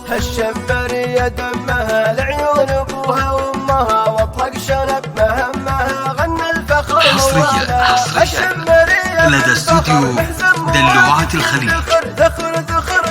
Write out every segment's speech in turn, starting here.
هالشمرية دمها لعيون ابوها وامها واطلق شنب مهمها غنى الفخر حصريا لدى استوديو دلوعة الخليج. ذخر ذخر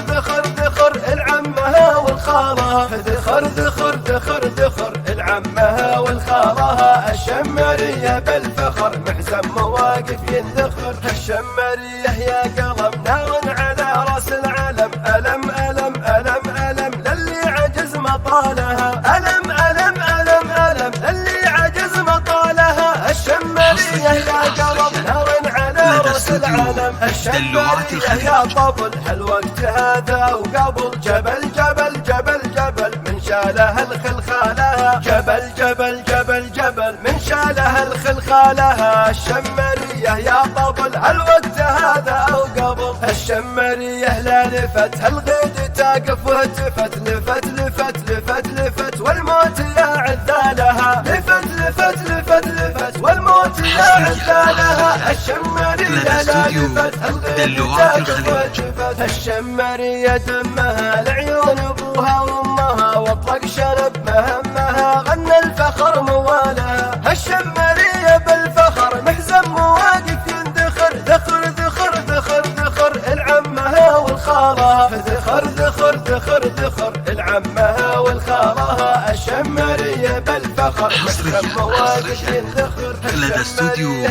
ذخر ذخر العمها والخالها ذخر ذخر ذخر ذخر العمها والخالها الشمرية بالفخر محزن مواقف ينذخر. الشمرية يا قلم نار على راس العلم ألم ألم ألم ألم للي عجز مطالها ألم ألم ألم ألم للي عجز مطالها. الشمرية يا قلم نار على راس العلم الشمرية يا طبل هالوقت هذا وقبل جبل جبل جبل جبل من شالها الخلخالها جبل جبل جبل جبل من شالها الخلخالها. الشمرية يا طبل هالوقت هذا وقبل الشمرية لا لفت هالغيد تقف وهتفت لفت لفت لفت لفت والموت يا عذالها لفت لفت لفت لفت والموت يا عذالها. الشمرية لا لفت هالغيد تقف وهتفت الشمرية دمها لعيون ابوها وامها واطلق شنب مهمها غنى الفخر موالها. الشمرية بالفخر محزن مواقف يندخر ذخر ذخر ذخر ذخر العمها والخالها ذخر ذخر ذخر ذخر العمها والخالها. الشمرية بالفخر محزن مواقف يندخر لدى استوديو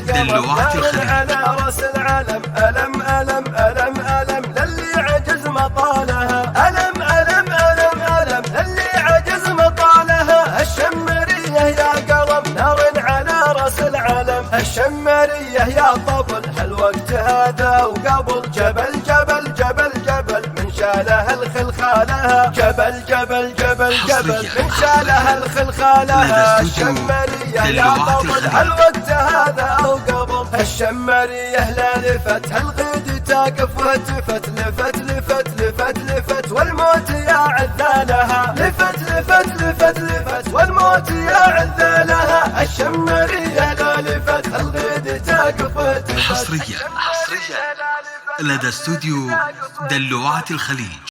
دلوعة الخليج. على راس العلم ألم ألم ألم ألم للي عجز مطالها ألم ألم ألم ألم للي عجز مطالها. الشمرية يا قلم نار على راس العلم الشمرية يا طبل هالوقت هذا وقبل جبل جبل جبل جبل من شالها الخلخالها جبل جبل جبل جبل من شالها الخلخالها. الشمرية يا طبل هالوقت هذا وقبل الشمرية لا لفت هالغيد تقف وهتفت لفت لفت لفت لفت والموت يا عذالها لفت لفت لفت لفت والموت يا عذالها. الشمرية لا لفت هالغيد تقف وهتفت حصريا لدى استوديو دلوعة الخليج.